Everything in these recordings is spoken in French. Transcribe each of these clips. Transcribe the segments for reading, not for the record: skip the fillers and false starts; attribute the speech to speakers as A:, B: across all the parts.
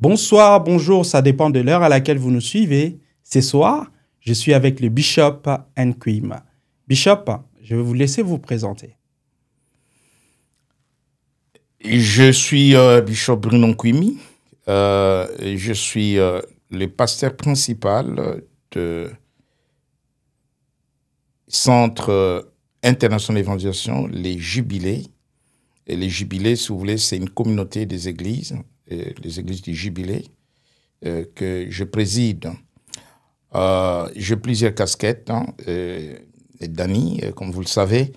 A: Bonsoir, bonjour, ça dépend de l'heure à laquelle vous nous suivez. Ce soir, je suis avec le Bishop Nkwim. Bishop, je vais vous laisser vous présenter.
B: Je suis Bishop Bruno Nkwimi. Je suis le pasteur principal de Centre international d'évangélisation, les Jubilés. Et les Jubilés, si vous voulez, c'est une communauté des églises, les églises du Jubilé, que je préside. J'ai plusieurs casquettes, Dani, comme vous le savez.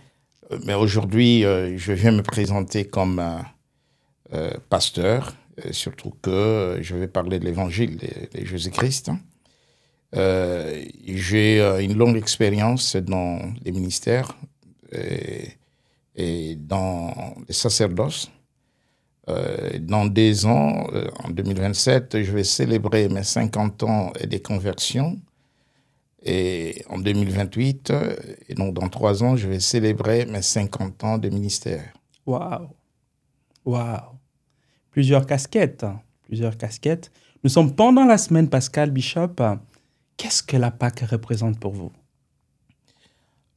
B: Mais aujourd'hui, je viens me présenter comme pasteur, surtout que je vais parler de l'évangile de Jésus-Christ. J'ai une longue expérience dans les ministères et dans les sacerdoces. Dans 2 ans, en 2027, je vais célébrer mes 50 ans des conversions. Et en 2028, et donc dans 3 ans, je vais célébrer mes 50 ans de ministère.
A: Waouh! Waouh! Plusieurs casquettes, plusieurs casquettes. Nous sommes pendant la semaine pascale, Bishop. Qu'est-ce que la Pâque représente pour vous?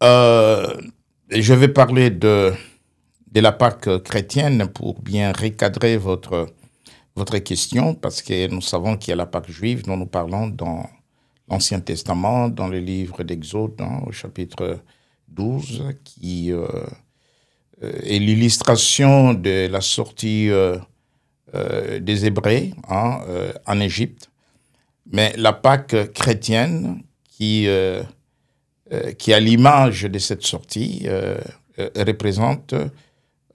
B: Je vais parler de la Pâque chrétienne pour bien recadrer votre question, parce que nous savons qu'il y a la Pâque juive dont nous parlons dans l'Ancien Testament, dans le livre d'Exode, au chapitre 12, qui est l'illustration de la sortie des Hébreux en Égypte. Mais la Pâque chrétienne, qui a l'image de cette sortie, représente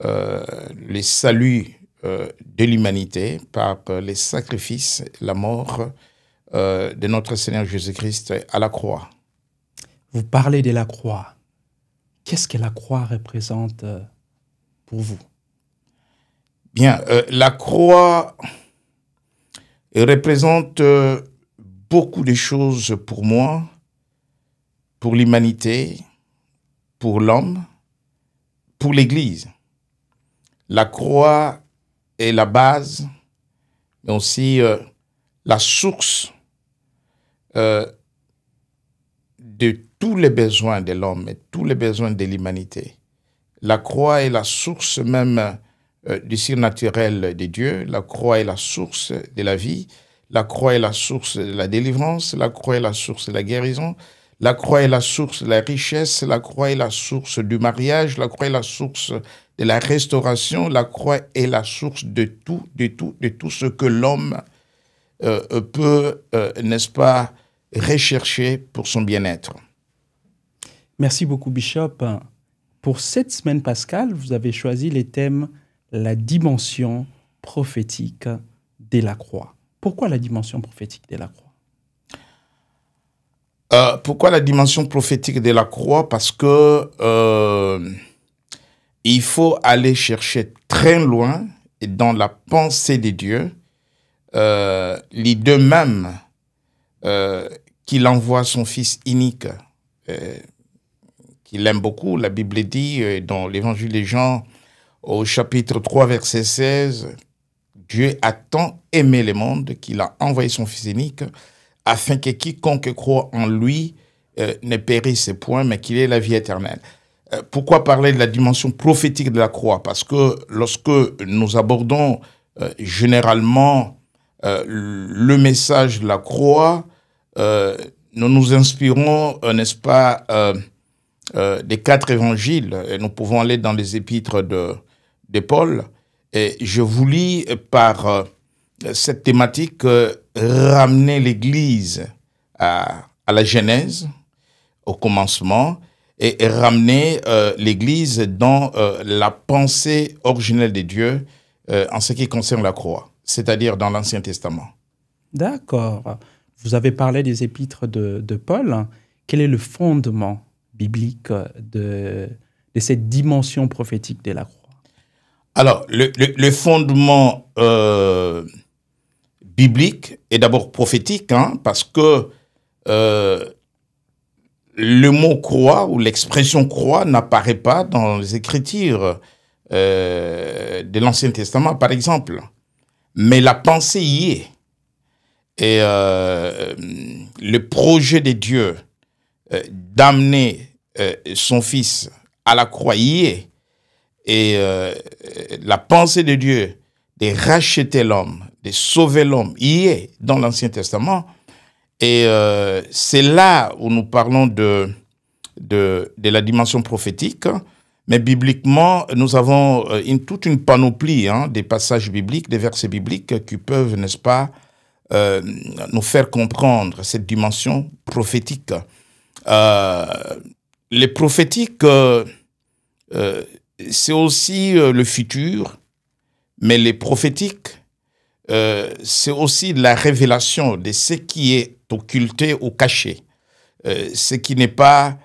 B: le salut de l'humanité par les sacrifices, la mort de notre Seigneur Jésus-Christ à la croix.
A: Vous parlez de la croix. Qu'est-ce que la croix représente pour vous?
B: Bien, la croix représente beaucoup de choses pour moi, pour l'humanité, pour l'homme, pour l'Église. La croix est la base, mais aussi la source de tous les besoins de l'homme et tous les besoins de l'humanité. La croix est la source même du surnaturel de Dieu. La croix est la source de la vie. La croix est la source de la délivrance. La croix est la source de la guérison. La croix est la source de la richesse. La croix est la source du mariage. La croix est la source de la restauration. La croix est la source de tout ce que l'homme peut, n'est-ce pas, rechercher pour son bien-être.
A: Merci beaucoup, Bishop. Pour cette semaine pascale, vous avez choisi les thèmes « La dimension prophétique de la croix ». Pourquoi la dimension prophétique de la croix?
B: Pourquoi la dimension prophétique de la croix? Parce que il faut aller chercher très loin dans la pensée de Dieu, l'idée même qu'il envoie son Fils unique, qu'il aime beaucoup. La Bible dit dans l'Évangile de Jean, au chapitre 3, verset 16, Dieu a tant aimé le monde qu'il a envoyé son Fils unique afin que quiconque croit en lui ne périsse point, mais qu'il ait la vie éternelle. Pourquoi parler de la dimension prophétique de la croix? Parce que lorsque nous abordons généralement le message de la croix, nous nous inspirons, n'est-ce pas, des 4 évangiles. Et nous pouvons aller dans les épîtres de Paul. Et je vous lis par cette thématique ramener l'Église à la Genèse, au commencement, et ramener l'Église dans la pensée originelle de Dieu en ce qui concerne la croix, c'est-à-dire dans l'Ancien Testament.
A: D'accord. Vous avez parlé des épîtres de Paul. Quel est le fondement biblique de cette dimension prophétique de la croix?
B: Alors, le fondement biblique est d'abord prophétique, parce que le mot croix ou l'expression croix n'apparaît pas dans les Écritures de l'Ancien Testament, par exemple. Mais la pensée y est. Et le projet de Dieu d'amener son Fils à la croix y est. Et la pensée de Dieu de racheter l'homme, de sauver l'homme, y est dans l'Ancien Testament. Et c'est là où nous parlons de la dimension prophétique. Mais bibliquement, nous avons toute une panoplie des passages bibliques, des versets bibliques qui peuvent, n'est-ce pas, nous faire comprendre cette dimension prophétique. Les prophétiques, c'est aussi le futur, mais les prophétiques, c'est aussi la révélation de ce qui est occulté ou caché, ce qui n'est pas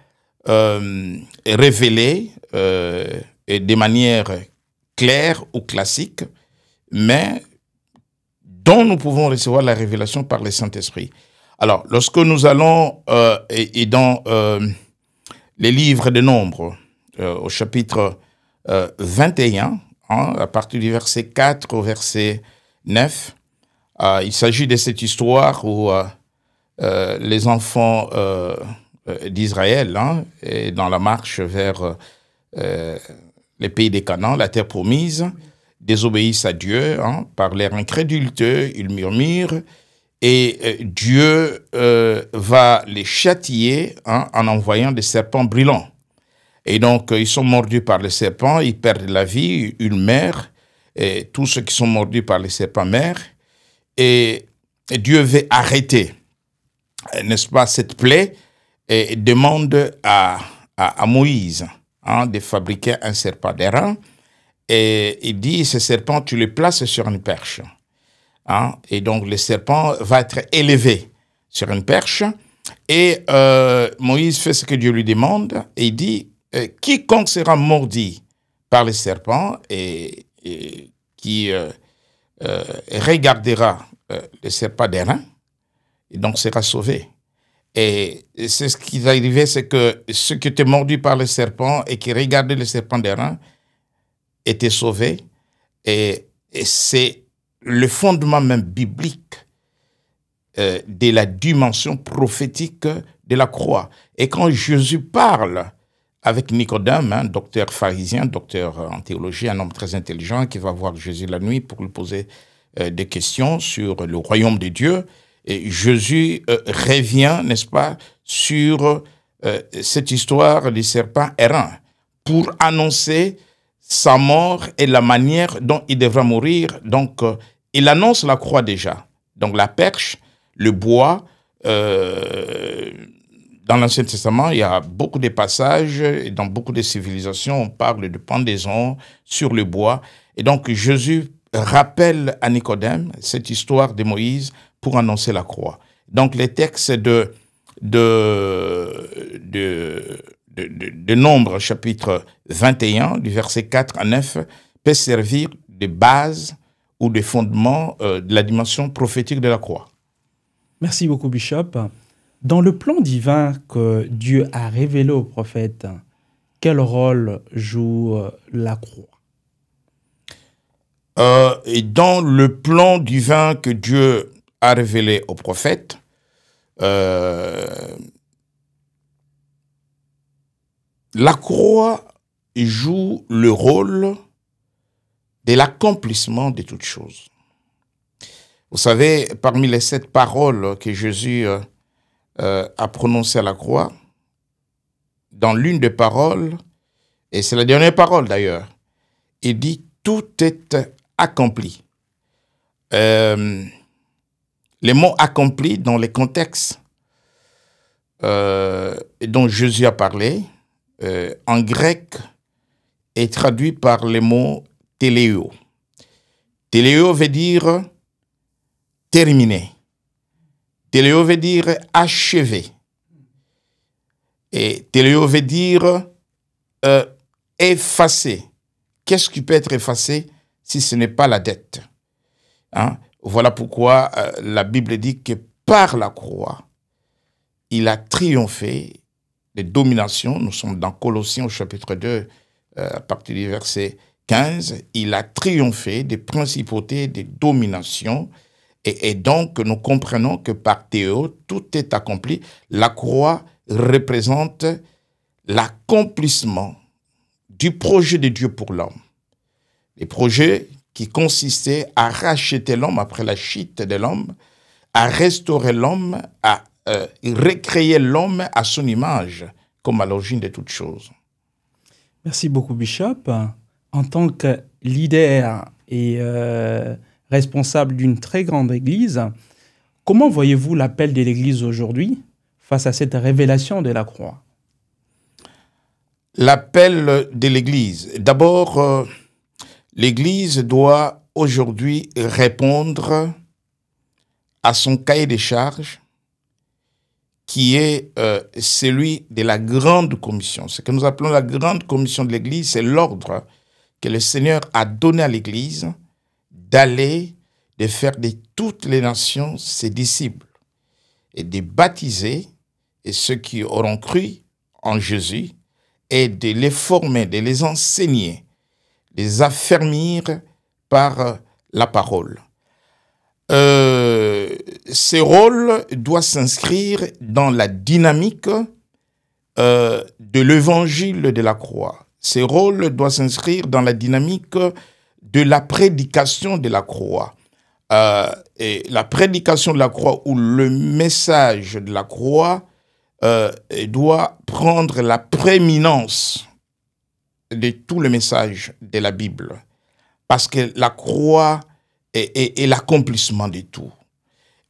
B: révélé et de manière claire ou classique, mais dont nous pouvons recevoir la révélation par le Saint-Esprit. Alors, lorsque nous allons et dans les livres de Nombres, au chapitre 21, à partir du verset 4 au verset 9, il s'agit de cette histoire où les enfants d'Israël, et dans la marche vers les pays des Canaan, la terre promise, désobéissent à Dieu par leur incrédulité, ils murmurent, et Dieu va les châtier en envoyant des serpents brûlants. Et donc, ils sont mordus par les serpents, ils perdent la vie, une mère, et tous ceux qui sont mordus par les serpents meurent. Et Dieu veut arrêter, n'est-ce pas, cette plaie, et demande à Moïse de fabriquer un serpent d'airain. Et il dit, ce serpent, tu le places sur une perche. Et donc, le serpent va être élevé sur une perche. Et Moïse fait ce que Dieu lui demande. Et il dit, quiconque sera mordi par le serpent et qui regardera le serpent d'airain, et donc sera sauvé. Et c'est ce qui est arrivé, c'est que ceux qui étaient mordus par le serpent et qui regardaient le serpent d'airain étaient sauvés. Et c'est le fondement même biblique de la dimension prophétique de la croix. Et quand Jésus parle avec Nicodème, docteur pharisien, docteur en théologie, un homme très intelligent qui va voir Jésus la nuit pour lui poser des questions sur le royaume de Dieu, et Jésus revient, n'est-ce pas, sur cette histoire du serpent errant pour annoncer sa mort et la manière dont il devra mourir. Donc, il annonce la croix déjà. Donc, la perche, le bois. Dans l'Ancien Testament, il y a beaucoup de passages, et dans beaucoup de civilisations, on parle de pendaison sur le bois. Et donc, Jésus rappelle à Nicodème cette histoire de Moïse pour annoncer la croix. Donc, les textes de Nombres, chapitre 21, du verset 4 à 9, peuvent servir de base ou de fondement de la dimension prophétique de la croix.
A: Merci beaucoup, Bishop. Dans le plan divin que Dieu a révélé au prophète, quel rôle joue la croix?
B: Et dans le plan divin que Dieu a révélé au prophète, la croix joue le rôle de l'accomplissement de toutes choses. Vous savez, parmi les 7 paroles que Jésus a prononcées à la croix, dans l'une des paroles, et c'est la dernière parole d'ailleurs, il dit « tout est accompli ». Les mots « accompli » dans les contextes dont Jésus a parlé, en grec, est traduit par le mot « téléo ». Téléo veut dire terminé. Téléo veut dire achevé. Et téléo veut dire effacer. Qu'est-ce qui peut être effacé si ce n'est pas la dette? Voilà pourquoi la Bible dit que par la croix, il a triomphé des dominations. Nous sommes dans Colossiens au chapitre 2, à partir du verset 15. Il a triomphé des principautés, des dominations. Et donc, nous comprenons que par Théo, tout est accompli. La croix représente l'accomplissement du projet de Dieu pour l'homme. Les projets qui consistaient à racheter l'homme après la chute de l'homme, à restaurer l'homme, à recréer l'homme à son image, comme à l'origine de toutes choses.
A: Merci beaucoup, Bishop. En tant que leader et responsable d'une très grande église, comment voyez-vous l'appel de l'église aujourd'hui face à cette révélation de la croix?
B: L'appel de l'église. D'abord, l'église doit aujourd'hui répondre à son cahier des charges qui est celui de la grande commission. Ce que nous appelons la grande commission de l'église, c'est l'ordre que le Seigneur a donné à l'église d'aller, de faire de toutes les nations ses disciples et de baptiser et ceux qui auront cru en Jésus et de les former, de les enseigner, de les affermir par la parole. Ce rôle doit s'inscrire dans la dynamique de l'évangile de la croix. Ce rôle doit s'inscrire dans la dynamique de la prédication de la croix. Et la prédication de la croix ou le message de la croix doit prendre la prééminence de tout le message de la Bible. Parce que la croix est l'accomplissement de tout.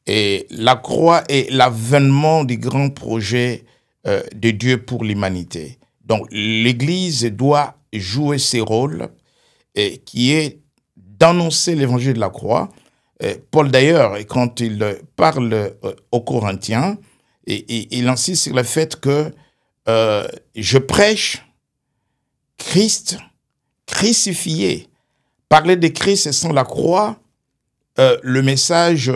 B: Et la croix est l'avènement du grand projet de Dieu pour l'humanité. Donc l'Église doit jouer ce rôle qui est d'annoncer l'évangile de la croix. Paul d'ailleurs, quand il parle aux Corinthiens, il insiste sur le fait que je prêche Christ crucifié. Parler de Christ sans la croix, le message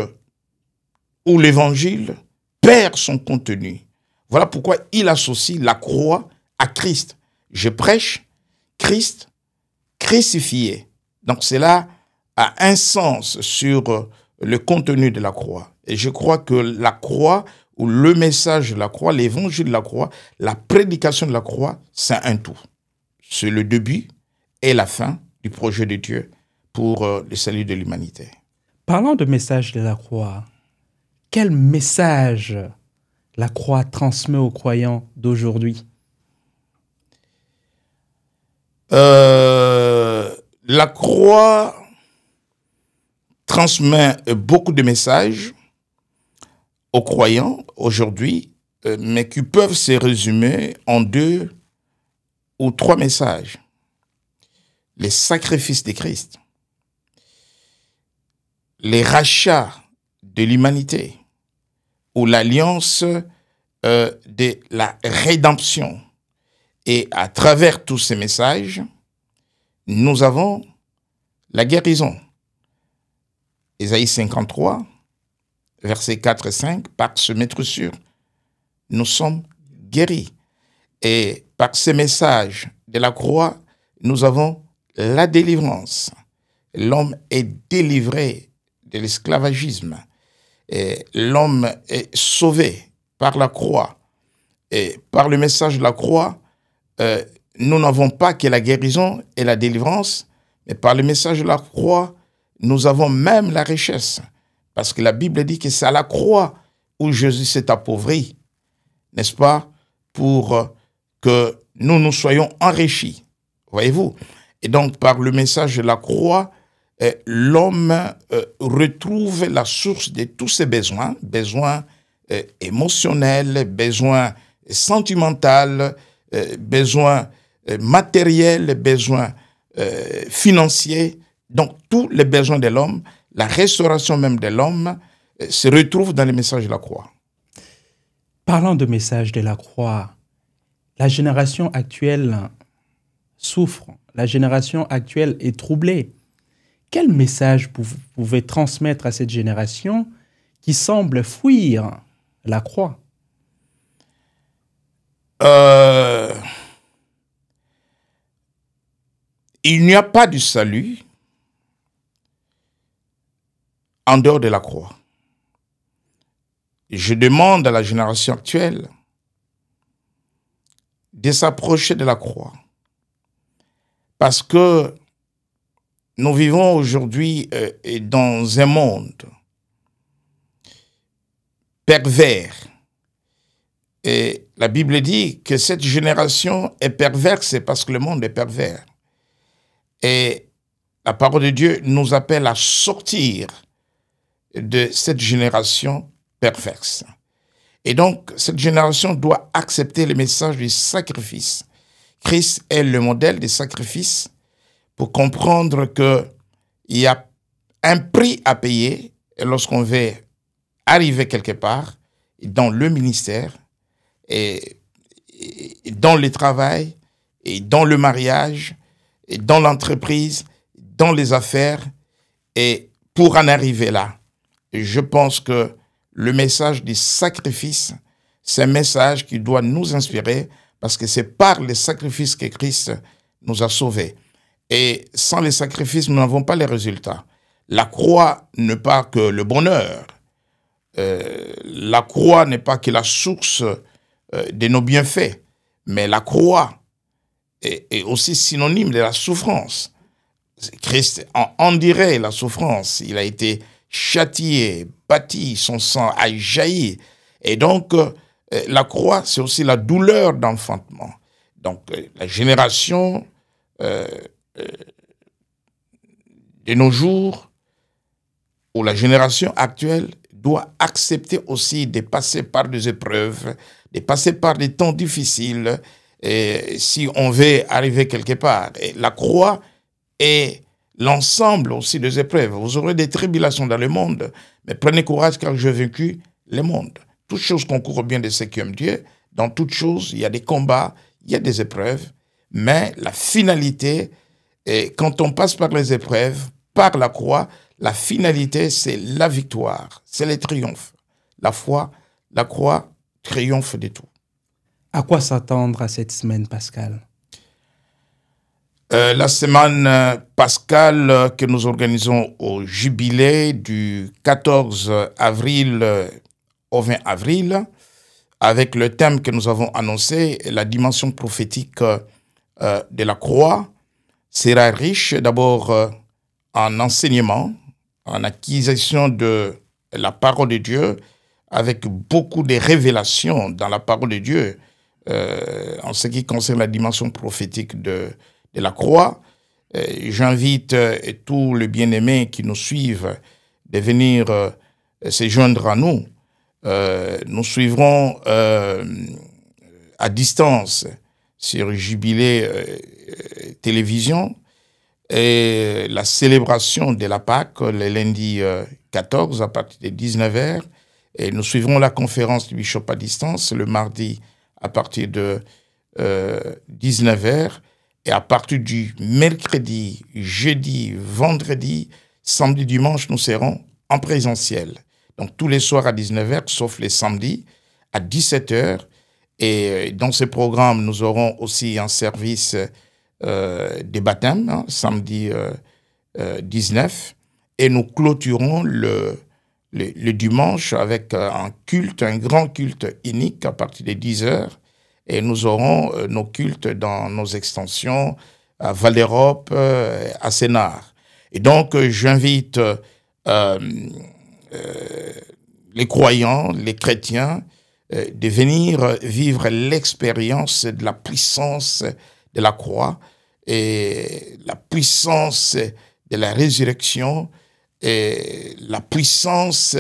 B: ou l'évangile perd son contenu. Voilà pourquoi il associe la croix à Christ. Je prêche Christ crucifié. Donc cela a un sens sur le contenu de la croix. Et je crois que la croix ou le message de la croix, l'évangile de la croix, la prédication de la croix, c'est un tout. C'est le début et la fin du projet de Dieu pour le salut de l'humanité.
A: Parlant de message de la croix, quel message la croix transmet aux croyants d'aujourd'hui?
B: La croix transmet beaucoup de messages aux croyants aujourd'hui, mais qui peuvent se résumer en 2 ou 3 messages. Les sacrifices de Christ, les rachats de l'humanité, ou l'alliance de la rédemption. Et à travers tous ces messages, nous avons la guérison. Ésaïe 53, versets 4 et 5, par ce maître sûr, nous sommes guéris. Et par ces messages de la croix, nous avons la délivrance. L'homme est délivré de l'esclavagisme. Et l'homme est sauvé par la croix. Et par le message de la croix, nous n'avons pas que la guérison et la délivrance, mais par le message de la croix, nous avons même la richesse. Parce que la Bible dit que c'est à la croix où Jésus s'est appauvri, n'est-ce pas, pour que nous soyons enrichis. Voyez-vous? Et donc, par le message de la croix, l'homme retrouve la source de tous ses besoins, besoins émotionnels, besoins sentimentaux, besoins matériels, besoins financiers. Donc, tous les besoins de l'homme, la restauration même de l'homme se retrouve dans le message de la croix.
A: Parlant de message de la croix, la génération actuelle souffre, la génération actuelle est troublée. Quel message vous pouvez transmettre à cette génération qui semble fuir la croix?
B: Il n'y a pas de salut en dehors de la croix. Je demande à la génération actuelle de s'approcher de la croix. Parce que nous vivons aujourd'hui dans un monde pervers. Et la Bible dit que cette génération est perverse parce que le monde est pervers. Et la parole de Dieu nous appelle à sortir de cette génération perverse. Et donc, cette génération doit accepter le message du sacrifice. Christ est le modèle du sacrifice pour comprendre qu'il y a un prix à payer lorsqu'on veut arriver quelque part, dans le ministère, et dans le travail, et dans le mariage, et dans l'entreprise, dans les affaires. Et pour en arriver là, je pense que le message du sacrifice, c'est un message qui doit nous inspirer parce que c'est par le sacrifice que Christ nous a sauvés. Et sans les sacrifices, nous n'avons pas les résultats. La croix n'est pas que le bonheur. La croix n'est pas que la source de nos bienfaits. Mais la croix est aussi synonyme de la souffrance. Christ en dirait la souffrance. Il a été châtié, bâti, son sang a jailli. Et donc, la croix, c'est aussi la douleur d'enfantement. Donc, la génération de nos jours, ou la génération actuelle, doit accepter aussi de passer par des épreuves, de passer par des temps difficiles, si on veut arriver quelque part. Et la croix est l'ensemble aussi des épreuves. Vous aurez des tribulations dans le monde, mais prenez courage car j'ai vaincu le monde. Toutes choses concourent au bien de ceux qui aiment Dieu. Dans toutes choses, il y a des combats, il y a des épreuves, mais la finalité, quand on passe par les épreuves, par la croix, la finalité, c'est la victoire, c'est le triomphe. La foi, la croix, triomphe de tout.
A: À quoi s'attendre à cette semaine pascale?
B: La semaine pascale que nous organisons au jubilé du 14 avril au 20 avril, avec le thème que nous avons annoncé, la dimension prophétique de la croix, sera riche d'abord en enseignement, en acquisition de la parole de Dieu, avec beaucoup de révélations dans la parole de Dieu en ce qui concerne la dimension prophétique de la croix. J'invite tous les bien-aimés qui nous suivent de venir se joindre à nous. Nous suivrons à distance sur Jubilé Télévision et la célébration de la Pâque le lundi 14 à partir de 19h. Et nous suivrons la conférence du bishop à distance le mardi à partir de 19h. Et à partir du mercredi, jeudi, vendredi, samedi, dimanche, nous serons en présentiel. Donc tous les soirs à 19h, sauf les samedis, à 17h. Et dans ce programme, nous aurons aussi un service des baptêmes, samedi 19. Et nous clôturons le dimanche avec un culte, un grand culte unique à partir de 10h. Et nous aurons nos cultes dans nos extensions à Val d'Europe, à Sénart. Et donc, j'invite les croyants, les chrétiens, de venir vivre l'expérience de la puissance de la croix et la puissance de la résurrection et la puissance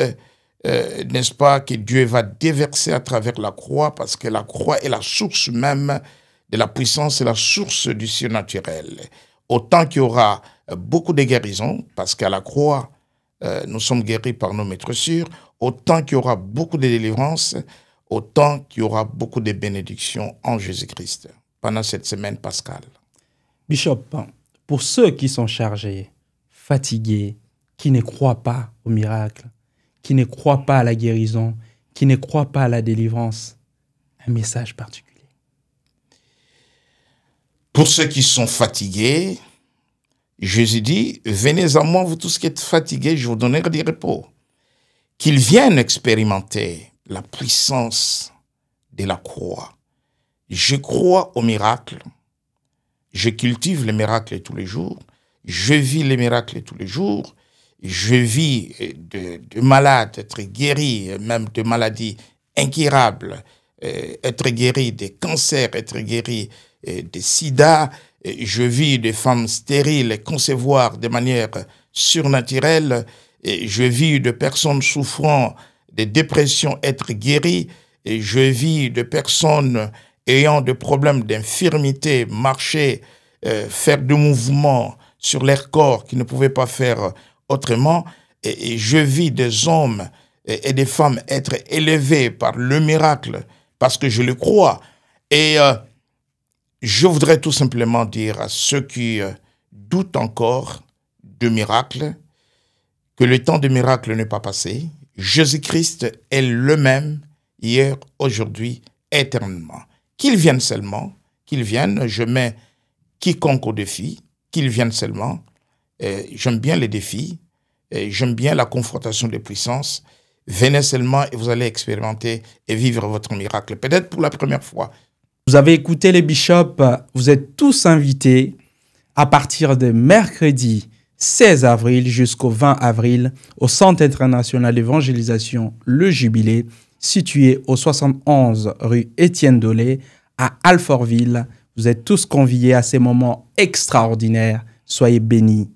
B: n'est-ce pas, que Dieu va déverser à travers la croix, parce que la croix est la source même de la puissance et la source du surnaturel. Autant qu'il y aura beaucoup de guérisons, parce qu'à la croix, nous sommes guéris par nos maîtres-sûrs, autant qu'il y aura beaucoup de délivrances, autant qu'il y aura beaucoup de bénédictions en Jésus-Christ pendant cette semaine pascale.
A: Bishop, pour ceux qui sont chargés, fatigués, qui ne croient pas au miracle, qui ne croient pas à la guérison, qui ne croient pas à la délivrance, un message particulier.
B: Pour ceux qui sont fatigués, Jésus dit, venez à moi, vous tous qui êtes fatigués, je vous donnerai du repos. Qu'ils viennent expérimenter la puissance de la croix. Je crois au miracle. Je cultive les miracles tous les jours. Je vis les miracles tous les jours. Je vis de malades, être guéri, même de maladies incurables, être guéri des cancers, être guéri des sida. Je vis des femmes stériles concevoir de manière surnaturelle. Je vis de personnes souffrant de dépression être guéries. Je vis de personnes ayant des problèmes d'infirmité, marcher, faire des mouvements sur leur corps qu'ils ne pouvaient pas faire autrement. Et je vis des hommes et des femmes être élevés par le miracle parce que je le crois. Et je voudrais tout simplement dire à ceux qui doutent encore de miracle que le temps de miracle n'est pas passé. Jésus-Christ est le même hier, aujourd'hui, éternellement. Qu'ils viennent seulement, qu'ils viennent, je mets quiconque au défi, qu'ils viennent seulement. J'aime bien les défis, j'aime bien la confrontation des puissances. Venez seulement et vous allez expérimenter et vivre votre miracle, peut-être pour la première fois.
A: Vous avez écouté les bishops, vous êtes tous invités à partir de mercredi 16 avril jusqu'au 20 avril au Centre international d'évangélisation Le Jubilé, situé au 71 rue Étienne Dolé à Alfortville. Vous êtes tous conviés à ces moments extraordinaires. Soyez bénis.